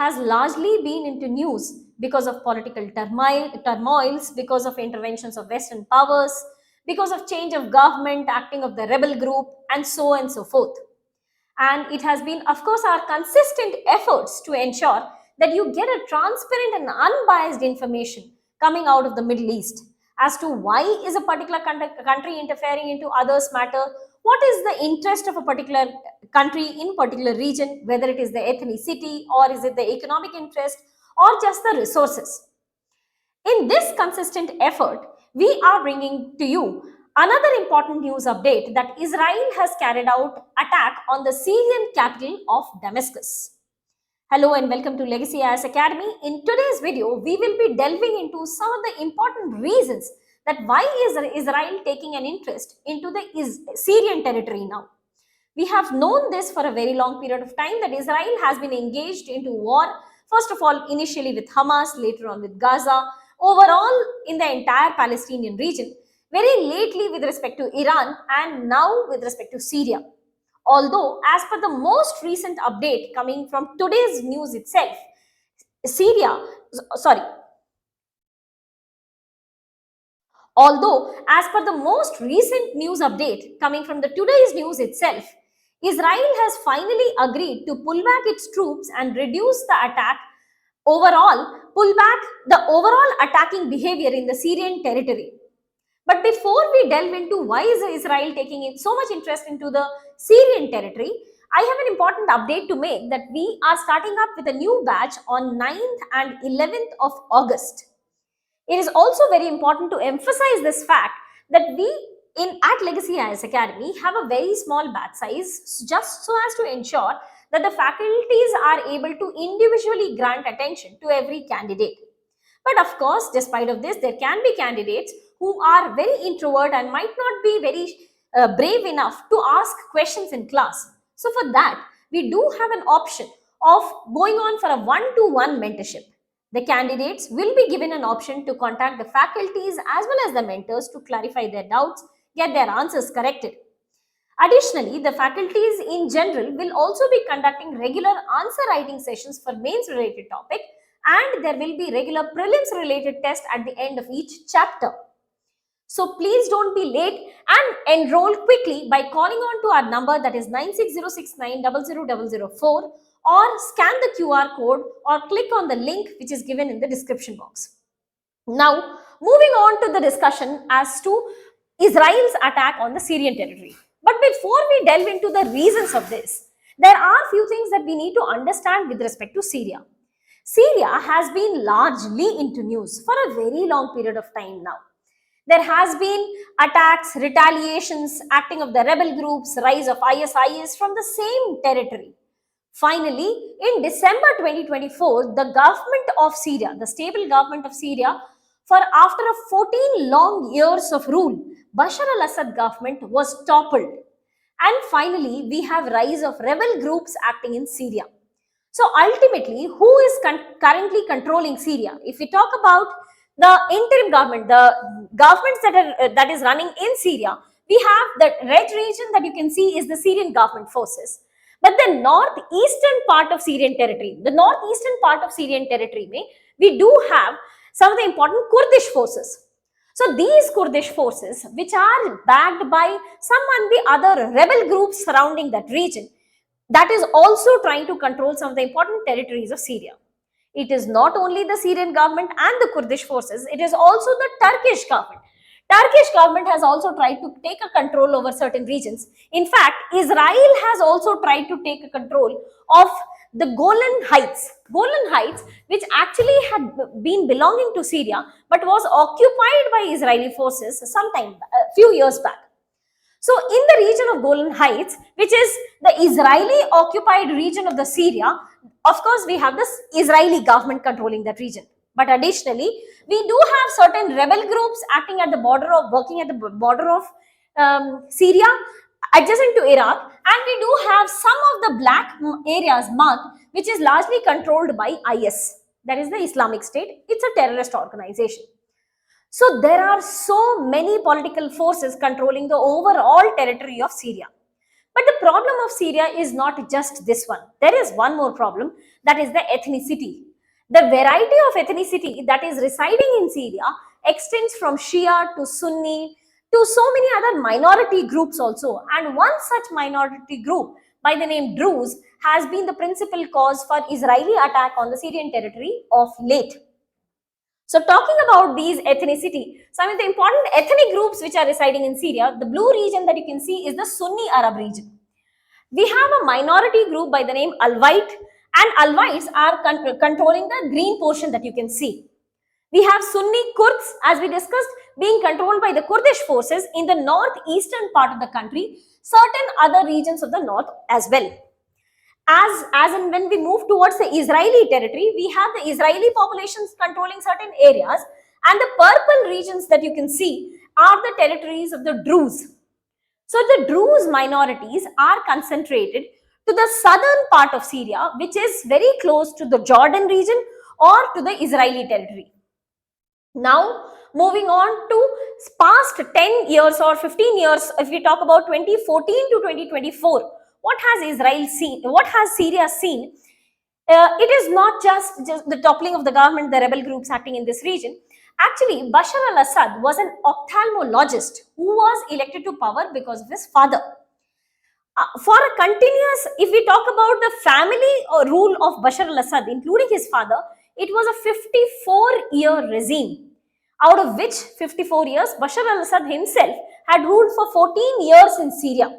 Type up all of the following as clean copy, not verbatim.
has largely been into news because of political turmoils, because of interventions of Western powers, because of change of government, acting of the rebel group, and so on and so forth. And it has been, of course, our consistent efforts to ensure that you get a transparent and unbiased information coming out of the Middle East as to why is a particular country interfering into others' matter, what is the interest of a particular country in particular region, whether it is the ethnicity or is it the economic interest or just the resources. In this consistent effort, we are bringing to you another important news update that Israel has carried out attack on the Syrian capital of Damascus. Hello and welcome to Legacy IAS Academy. In today's video, we will be delving into some of the important reasons that why is Israel taking an interest into the Syrian territory now. We have known this for a very long period of time that Israel has been engaged into war, first of all initially with Hamas, later on with Gaza, overall in the entire Palestinian region, very lately with respect to Iran, and now with respect to Syria. Although, as per the most recent update coming from today's news itself, Although, as per the most recent news update coming from the today's news itself, Israel has finally agreed to pull back its troops and reduce the attack pull back the overall attacking behavior in the Syrian territory. But before we delve into why is Israel taking in so much interest into the Syrian territory, I have an important update to make that we are starting up with a new batch on 9th and 11th of August. It is also very important to emphasize this fact that we at Legacy IAS Academy have a very small batch size just so as to ensure that the faculties are able to individually grant attention to every candidate. But of course, despite of this, there can be candidates who are very introvert and might not be very brave enough to ask questions in class. So for that, we do have an option of going on for a one-to-one mentorship. The candidates will be given an option to contact the faculties as well as the mentors to clarify their doubts, get their answers corrected. Additionally, the faculties in general will also be conducting regular answer writing sessions for mains related topic, and there will be regular prelims related tests at the end of each chapter. So please don't be late and enroll quickly by calling on to our number, that is 9606900004, or scan the QR code or click on the link which is given in the description box. Now, moving on to the discussion as to Israel's attack on the Syrian territory. But before we delve into the reasons of this, there are few things that we need to understand with respect to Syria. Syria has been largely into news for a very long period of time now. There has been attacks, retaliations, acting of the rebel groups, rise of ISIS from the same territory. Finally, in December 2024, the government of Syria, the stable government of Syria, for after a 14 long years of rule, Bashar al-Assad government was toppled. And finally, we have rise of rebel groups acting in Syria. So ultimately, who is currently controlling Syria? If we talk about the interim government, the governments that is running in Syria, we have the red region that you can see is the Syrian government forces. But the northeastern part of Syrian territory, we do have some of the important Kurdish forces. So these Kurdish forces, which are backed by some and the other rebel groups surrounding that region, that is also trying to control some of the important territories of Syria. It is not only the Syrian government and the Kurdish forces, it is also the Turkish government. Turkish government has also tried to take a control over certain regions. In fact, Israel has also tried to take a control of the Golan Heights, which actually had been belonging to Syria, but was occupied by Israeli forces a few years back. So in the region of Golan Heights, which is the Israeli occupied region of the Syria, of course, we have this Israeli government controlling that region. But additionally, we do have certain rebel groups working at the border of Syria, adjacent to Iraq, and we do have some of the black areas marked, which is largely controlled by IS, that is the Islamic State. It's a terrorist organization. So there are so many political forces controlling the overall territory of Syria. But the problem of Syria is not just this one. There is one more problem, that is the ethnicity. The variety of ethnicity that is residing in Syria extends from Shia to Sunni to so many other minority groups also. And one such minority group by the name Druze has been the principal cause for Israeli attack on the Syrian territory of late. So talking about these ethnicity, some of the important ethnic groups which are residing in Syria, the blue region that you can see is the Sunni Arab region. We have a minority group by the name Alawite, and Alawites are controlling the green portion that you can see. We have Sunni Kurds, as we discussed, being controlled by the Kurdish forces in the northeastern part of the country, certain other regions of the north as well. As in when we move towards the Israeli territory, we have the Israeli populations controlling certain areas, and the purple regions that you can see are the territories of the Druze. So the Druze minorities are concentrated to the southern part of Syria, which is very close to the Jordan region or to the Israeli territory. Now, moving on to past 10 years or 15 years, if we talk about 2014 to 2024, what has Israel seen? What has Syria seen? It is not just the toppling of the government, the rebel groups acting in this region. Actually, Bashar al-Assad was an ophthalmologist who was elected to power because of his father. For a continuous, if we talk about the family rule of Bashar al-Assad, including his father, it was a 54-year regime, out of which 54 years Bashar al-Assad himself had ruled for 14 years in Syria.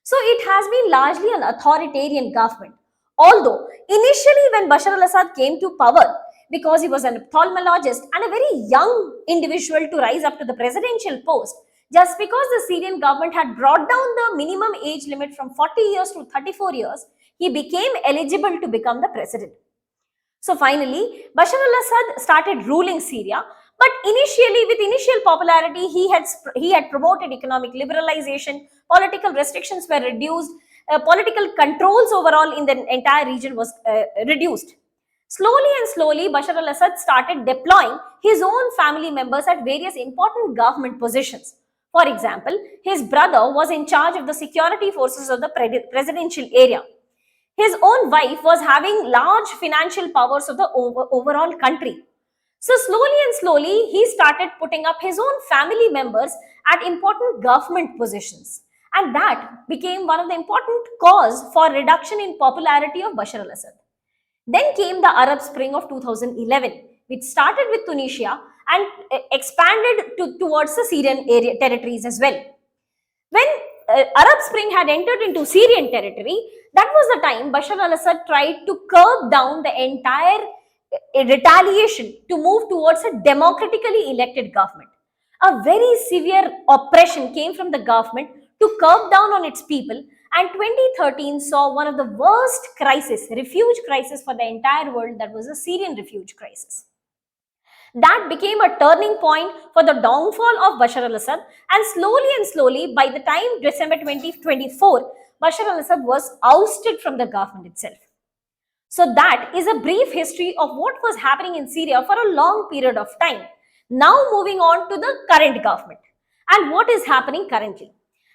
So it has been largely an authoritarian government. Although initially when Bashar al-Assad came to power, because he was an ophthalmologist and a very young individual to rise up to the presidential post, just because the Syrian government had brought down the minimum age limit from 40 years to 34 years, he became eligible to become the president. So finally, Bashar al-Assad started ruling Syria, but initially, with initial popularity, he had promoted economic liberalization, political restrictions were reduced, political controls overall in the entire region was reduced. Slowly and slowly, Bashar al-Assad started deploying his own family members at various important government positions. For example, his brother was in charge of the security forces of the presidential area. His own wife was having large financial powers of the overall country. So slowly and slowly, he started putting up his own family members at important government positions. And that became one of the important cause for reduction in popularity of Bashar al-Assad. Then came the Arab Spring of 2011, which started with Tunisia and expanded towards the Syrian territories as well. When Arab Spring had entered into Syrian territory, that was the time Bashar al-Assad tried to curb down the entire retaliation to move towards a democratically elected government. A very severe oppression came from the government to curb down on its people, and 2013 saw one of the worst crises, refuge crisis for the entire world, that was the Syrian refugee crisis. That became a turning point for the downfall of Bashar al-Assad, and slowly, by the time December 2024, Bashar al-Assad was ousted from the government itself. So that is a brief history of what was happening in Syria for a long period of time. Now moving on to the current government and what is happening currently.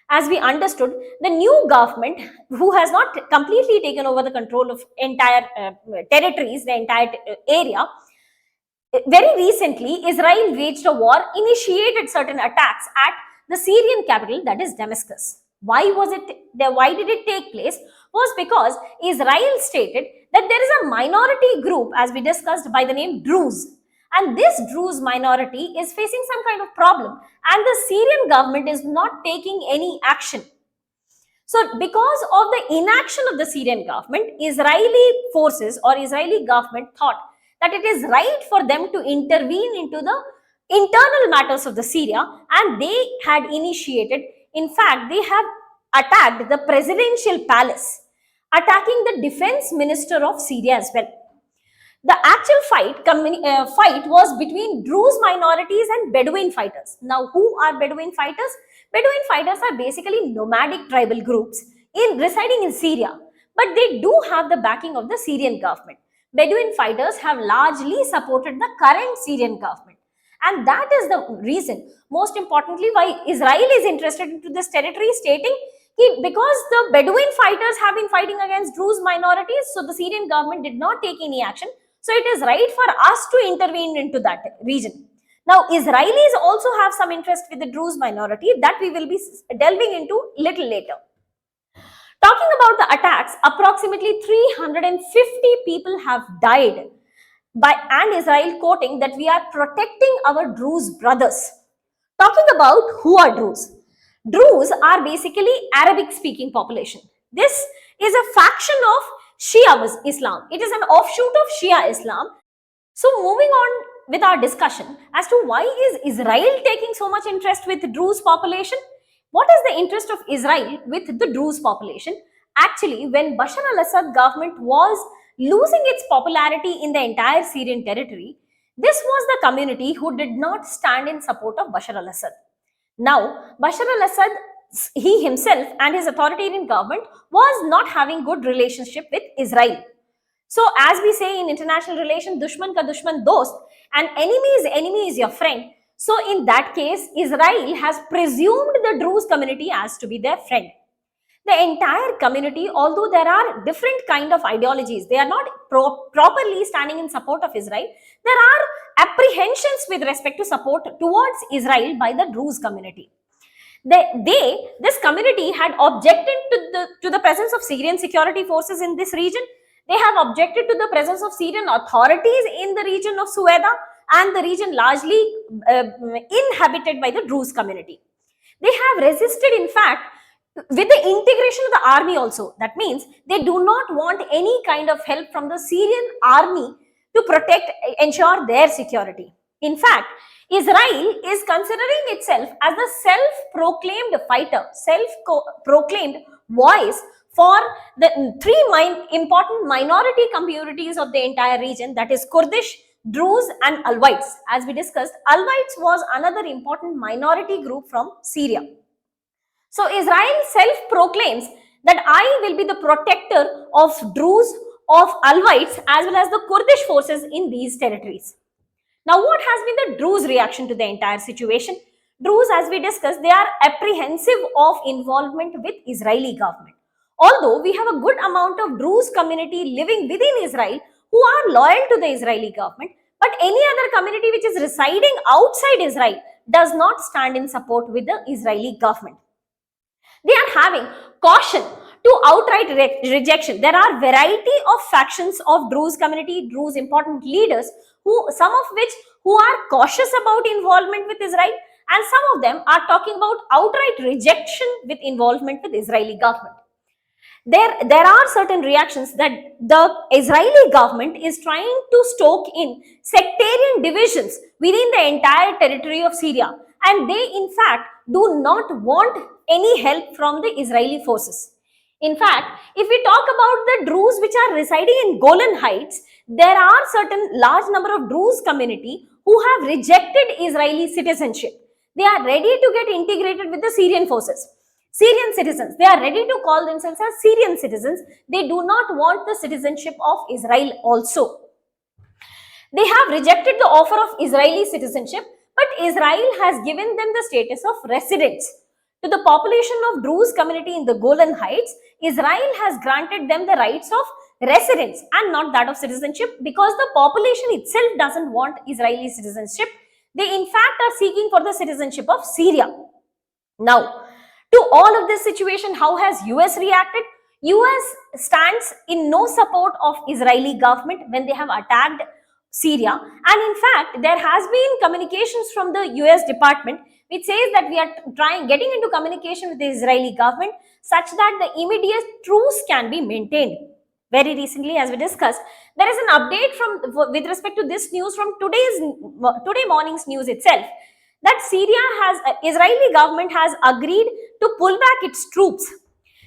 As we understood, the new government, who has not completely taken over the control of entire territories, the entire area, very recently, Israel waged a war, initiated certain attacks at the Syrian capital, that is Damascus. Why did it take place? Was because Israel stated that there is a minority group, as we discussed, by the name Druze. And this Druze minority is facing some kind of problem, and the Syrian government is not taking any action. So because of the inaction of the Syrian government, Israeli forces or Israeli government thought that it is right for them to intervene into the internal matters of the Syria, and they had initiated, in fact, they have attacked the presidential palace, attacking the defense minister of Syria as well. The actual fight was between Druze minorities and Bedouin fighters. Now, who are Bedouin fighters? Bedouin fighters are basically nomadic tribal groups residing in Syria, but they do have the backing of the Syrian government. Bedouin fighters have largely supported the current Syrian government. And that is the reason, most importantly, why Israel is interested into this territory, stating Because the Bedouin fighters have been fighting against Druze minorities, so the Syrian government did not take any action. So it is right for us to intervene into that region. Now, Israelis also have some interest with the Druze minority that we will be delving into little later. Talking about the attacks, approximately 350 people have died and Israel quoting that we are protecting our Druze brothers. Talking about who are Druze. Druze are basically Arabic speaking population. This is a faction of Shia Islam. It is an offshoot of Shia Islam. So moving on with our discussion as to why is Israel taking so much interest with Druze population? What is the interest of Israel with the Druze population? Actually, when Bashar al-Assad government was losing its popularity in the entire Syrian territory, this was the community who did not stand in support of Bashar al-Assad. Now, Bashar al-Assad, he himself and his authoritarian government was not having good relationship with Israel. So, as we say in international relations, dushman ka dushman dost, and enemy is your friend. So, in that case, Israel has presumed the Druze community as to be their friend. The entire community, although there are different kind of ideologies, they are not properly standing in support of Israel. There are apprehensions with respect to support towards Israel by the Druze community. This community had objected to the presence of Syrian security forces in this region. They have objected to the presence of Syrian authorities in the region of Sueda and the region largely inhabited by the Druze community. They have resisted, in fact, with the integration of the army also. That means they do not want any kind of help from the Syrian army to ensure their security. In fact, Israel is considering itself as the self-proclaimed fighter, self-proclaimed voice for the three important minority communities of the entire region, that is Kurdish, Druze and Alawites. As we discussed, Alawites was another important minority group from Syria. So Israel self-proclaims that I will be the protector of Druze, of Alawites as well as the Kurdish forces in these territories. Now, what has been the Druze reaction to the entire situation? Druze, as we discussed, they are apprehensive of involvement with Israeli government. Although we have a good amount of Druze community living within Israel who are loyal to the Israeli government, but any other community which is residing outside Israel does not stand in support with the Israeli government. They are having caution to outright rejection. There are variety of factions of Druze community, Druze important leaders, some of which who are cautious about involvement with Israel, and some of them are talking about outright rejection with involvement with Israeli government. There are certain reactions that the Israeli government is trying to stoke in sectarian divisions within the entire territory of Syria, and they in fact do not want any help from the Israeli forces. In fact, if we talk about the Druze which are residing in Golan Heights, there are certain large number of Druze community who have rejected Israeli citizenship. They are ready to get integrated with the Syrian forces. Syrian citizens, they are ready to call themselves as Syrian citizens. They do not want the citizenship of Israel also. They have rejected the offer of Israeli citizenship, but Israel has given them the status of residents. To the population of Druze community in the Golan Heights, Israel has granted them the rights of residents and not that of citizenship, because the population itself doesn't want Israeli citizenship. They in fact are seeking for the citizenship of Syria. Now, to all of this situation, how has US reacted? US stands in no support of Israeli government when they have attacked Syria, and in fact there has been communications from the US department which says that we are getting into communication with the Israeli government such that the immediate truce can be maintained. Very recently, as we discussed, there is an update with respect to this news from today morning's news itself, that Israeli government has agreed to pull back its troops.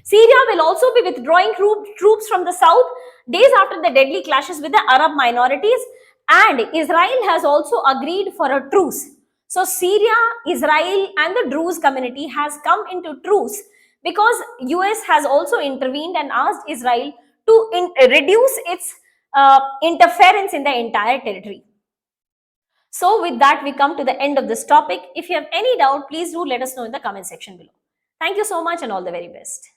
Syria will also be withdrawing troops from the south days after the deadly clashes with the Arab minorities, and Israel has also agreed for a truce. So Syria, Israel and the Druze community has come into truce because US has also intervened and asked Israel to reduce its interference in the entire territory. So with that, we come to the end of this topic. If you have any doubt, please do let us know in the comment section below. Thank you so much and all the very best.